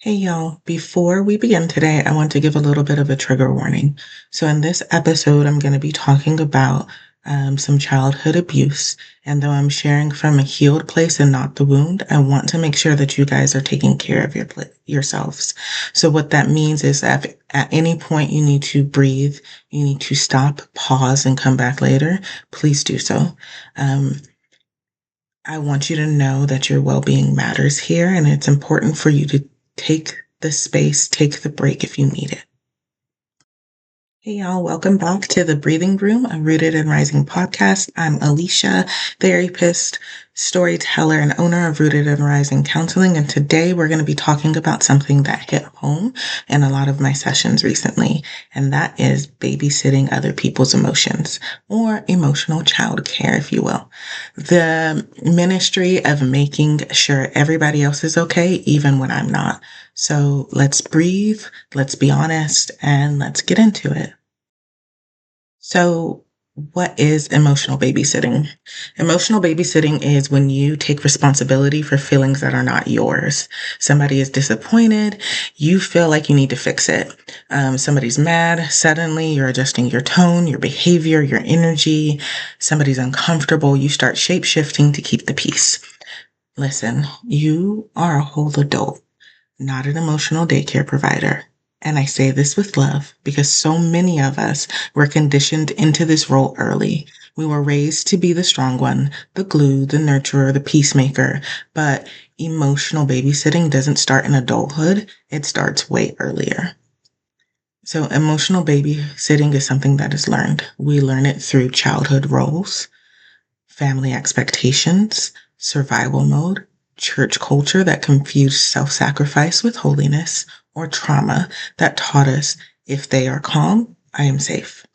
Hey y'all, before we begin today, I want to give a little bit of a trigger warning. So, in this episode, I'm going to be talking about some childhood abuse. And though I'm sharing from a healed place and not the wound, I want to make sure that you guys are taking care of yourselves. So, what that means is that if at any point you need to breathe, you need to stop, pause, and come back later, please do so. Um, I want you to know that your well being matters here, and it's important for you to take the space, take the break if you need it. Hey, y'all, welcome back to the Breathing Room, a Rooted and Rising podcast. I'm Alicia, therapist, storyteller, and owner of Rooted and Rising Counseling. And today we're going to be talking about something that hit home in a lot of my sessions recently, and that is babysitting other people's emotions, or emotional child care, if you will. The ministry of making sure everybody else is okay, even when I'm not. So let's breathe, let's be honest, and let's get into it. So, what is emotional babysitting? Emotional babysitting is when you take responsibility for feelings that are not yours. Somebody is disappointed, you feel like you need to fix it. Somebody's mad, suddenly you're adjusting your tone, your behavior, your energy. Somebody's uncomfortable, you start shape shifting to keep the peace. Listen, you are a whole adult, not an emotional daycare provider. And I say this with love because so many of us were conditioned into this role early. We were raised to be the strong one, the glue, the nurturer, the peacemaker. But emotional babysitting doesn't start in adulthood, it starts way earlier. So, emotional babysitting is something that is learned. We learn it through childhood roles, family expectations, survival mode, church culture that confused self sacrifice with holiness, or trauma that taught us if they are calm, I am safe.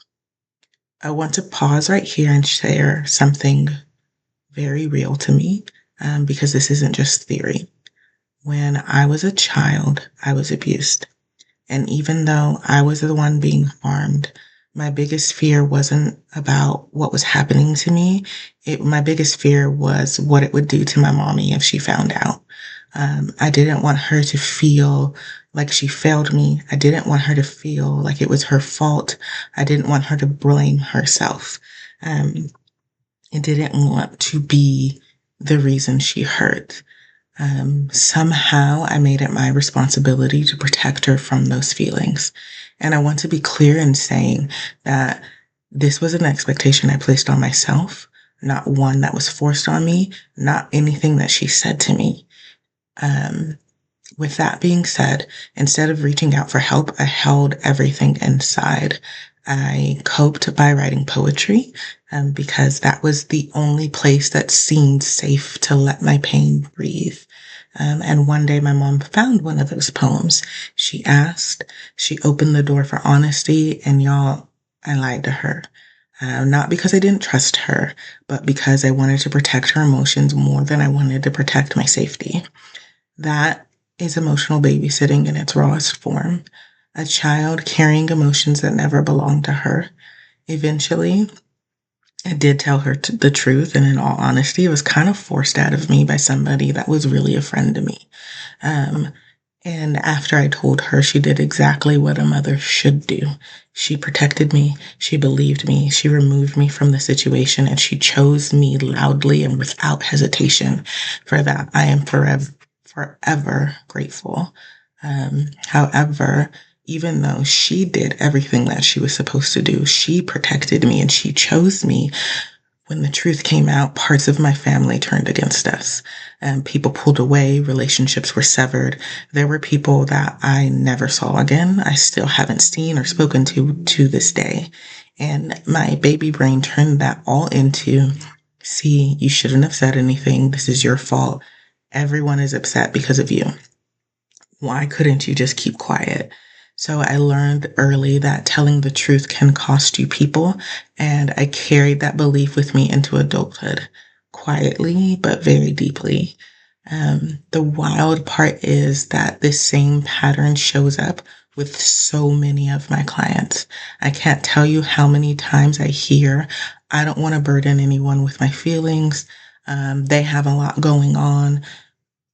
I want to pause right here and share something very real to me because this isn't just theory. When I was a child, I was abused. And even though I was the one being harmed, my biggest fear wasn't about what was happening to me. My biggest fear was what it would do to my mommy if she found out. I didn't want her to feel like she failed me. I didn't want her to feel like it was her fault. I didn't want her to blame herself. Um, I didn't want to be the reason she hurt. Somehow I made it my responsibility to protect her from those feelings. And I want to be clear in saying that this was an expectation I placed on myself, not one that was forced on me, not anything that she said to me. Um, with that being said, instead of reaching out for help, I held everything inside. I coped by writing poetry because that was the only place that seemed safe to let my pain breathe. And one day my mom found one of those poems. She asked, she opened the door for honesty, and y'all, I lied to her. Not because I didn't trust her, but because I wanted to protect her emotions more than I wanted to protect my safety. That is emotional babysitting in its rawest form. A child carrying emotions that never belonged to her. Eventually, I did tell her the truth, and in all honesty, it was kind of forced out of me by somebody that was really a friend to me. Um, and after I told her, she did exactly what a mother should do. She protected me, she believed me, she removed me from the situation, and she chose me loudly and without hesitation. For that, I am forever grateful. However, even though she did everything that she was supposed to do, she protected me and she chose me. When the truth came out, parts of my family turned against us, and people pulled away, relationships were severed. There were people that I never saw again, I still haven't seen or spoken to this day. And my baby brain turned that all into, see, you shouldn't have said anything. This is your fault. Everyone is upset because of you. Why couldn't you just keep quiet? So I learned early that telling the truth can cost you people, and I carried that belief with me into adulthood, quietly but very deeply. The wild part is that this same pattern shows up with so many of my clients. I can't tell you how many times I hear, I don't want to burden anyone with my feelings. They have a lot going on.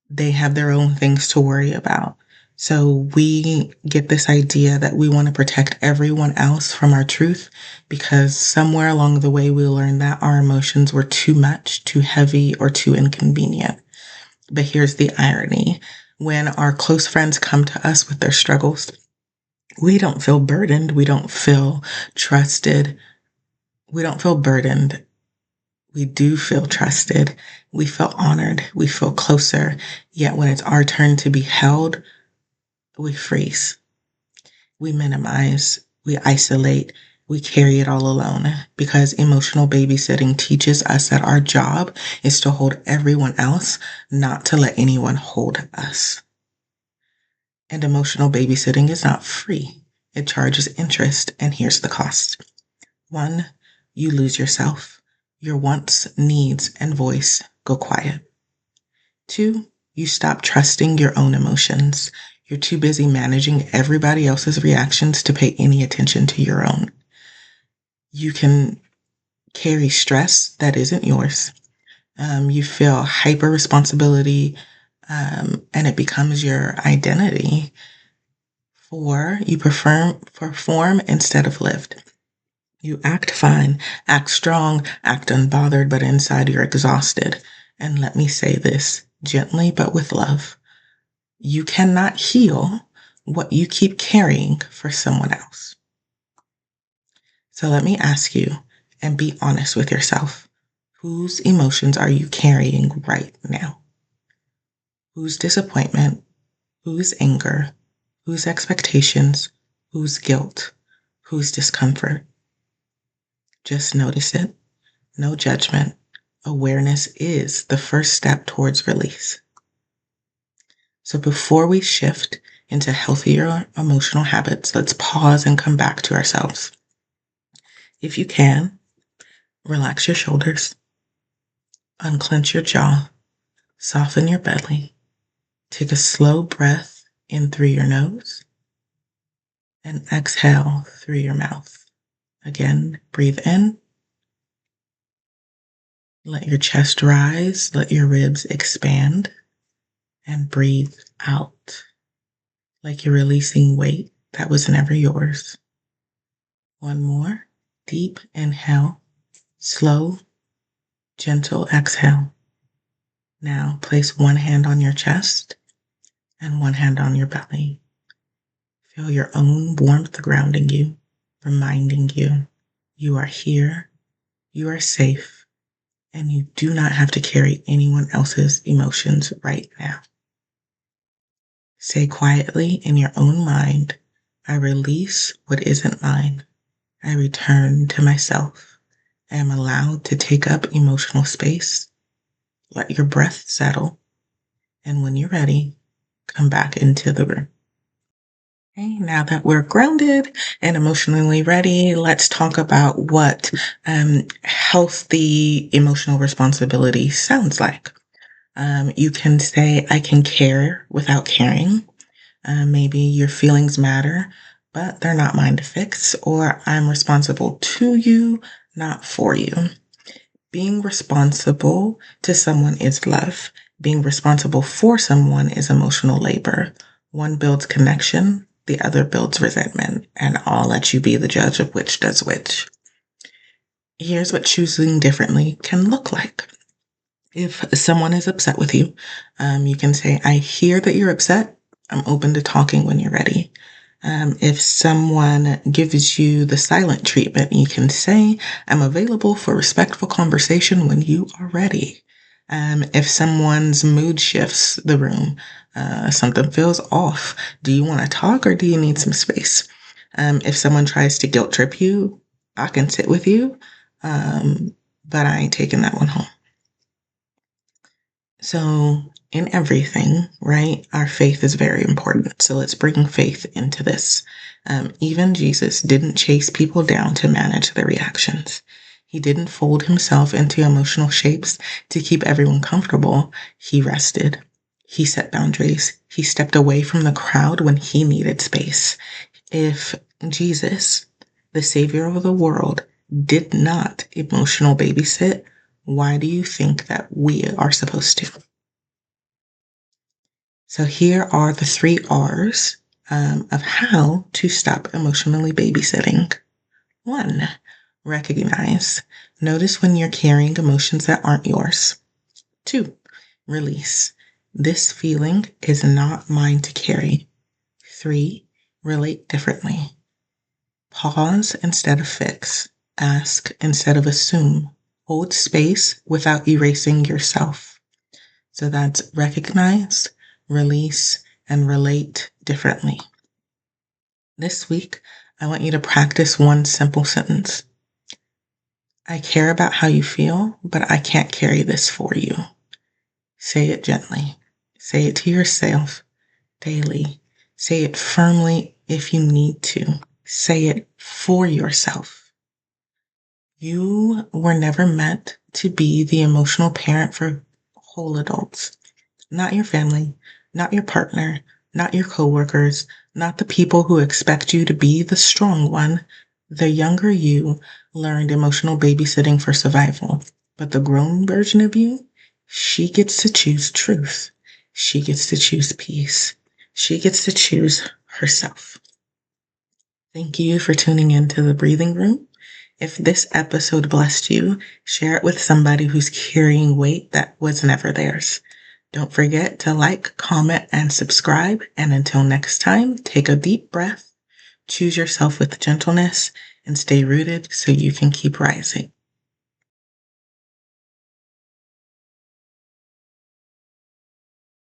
They have their own things to worry about. So we get this idea that we want to protect everyone else from our truth because somewhere along the way we learned that our emotions were too much, too heavy, or too inconvenient. But here's the irony. When our close friends come to us with their struggles, we don't feel burdened. We don't feel trusted. We don't feel burdened. We do feel trusted. We feel honored. We feel closer. Yet when it's our turn to be held, we freeze. We minimize. We isolate. We carry it all alone because emotional babysitting teaches us that our job is to hold everyone else, not to let anyone hold us. And emotional babysitting is not free. It charges interest, and here's the cost. 1, you lose yourself. Your wants, needs, and voice go quiet. 2, you stop trusting your own emotions. You're too busy managing everybody else's reactions to pay any attention to your own. You can carry stress that isn't yours. You feel hyper responsibility, and it becomes your identity. 4, you perform instead of lived. You act fine, act strong, act unbothered, but inside you're exhausted. And let me say this gently, but with love. You cannot heal what you keep carrying for someone else. So let me ask you, and be honest with yourself. Whose emotions are you carrying right now? Whose disappointment? Whose anger? Whose expectations? Whose guilt? Whose discomfort? Just notice it. No judgment. Awareness is the first step towards release. So before we shift into healthier emotional habits, let's pause and come back to ourselves. If you can, relax your shoulders, unclench your jaw, soften your belly, take a slow breath in through your nose, and exhale through your mouth. Again, breathe in. Let your chest rise, let your ribs expand, and breathe out like you're releasing weight that was never yours. One more. Deep inhale, slow, gentle exhale. Now place one hand on your chest and one hand on your belly. Feel your own warmth grounding you, reminding you you are here, you are safe, and you do not have to carry anyone else's emotions right now. Say quietly in your own mind, I release what isn't mine. I return to myself. I am allowed to take up emotional space. Let your breath settle. And when you're ready, come back into the room. Okay, now that we're grounded and emotionally ready, let's talk about what healthy emotional responsibility sounds like. You can say, I can care without caring. Maybe your feelings matter, but they're not mine to fix, or I'm responsible to you, not for you. Being responsible to someone is love. Being responsible for someone is emotional labor. One builds connection, the other builds resentment, and I'll let you be the judge of which does which. Here's what choosing differently can look like. If someone is upset with you, you can say, I hear that you're upset. I'm open to talking when you're ready. If someone gives you the silent treatment, you can say, I'm available for respectful conversation when you are ready. If someone's mood shifts the room, something feels off, do you want to talk or do you need some space? If someone tries to guilt trip you, I can sit with you, but I ain't taking that one home. So in everything, right, our faith is very important. So let's bring faith into this. Even Jesus didn't chase people down to manage their reactions. He didn't fold himself into emotional shapes to keep everyone comfortable. He rested. He set boundaries. He stepped away from the crowd when he needed space. If Jesus, the Savior of the world, did not emotional babysit, why do you think that we are supposed to? So here are the 3 R's of how to stop emotionally babysitting. 1, recognize. Notice when you're carrying emotions that aren't yours. 2, release. This feeling is not mine to carry. 3, relate differently. Pause instead of fix. Ask instead of assume. Hold space without erasing yourself. So that's recognize, release, and relate differently. This week, I want you to practice one simple sentence. I care about how you feel, but I can't carry this for you. Say it gently. Say it to yourself daily. Say it firmly if you need to. Say it for yourself. You were never meant to be the emotional parent for whole adults. Not your family, not your partner, not your coworkers, not the people who expect you to be the strong one. The younger you learned emotional babysitting for survival, but the grown version of you, she gets to choose truth. She gets to choose peace. She gets to choose herself. Thank you for tuning into the breathing room. If this episode blessed you, share it with somebody who's carrying weight that was never theirs. Don't forget to like, comment, and subscribe. And until next time, take a deep breath, choose yourself with gentleness, and stay rooted so you can keep rising.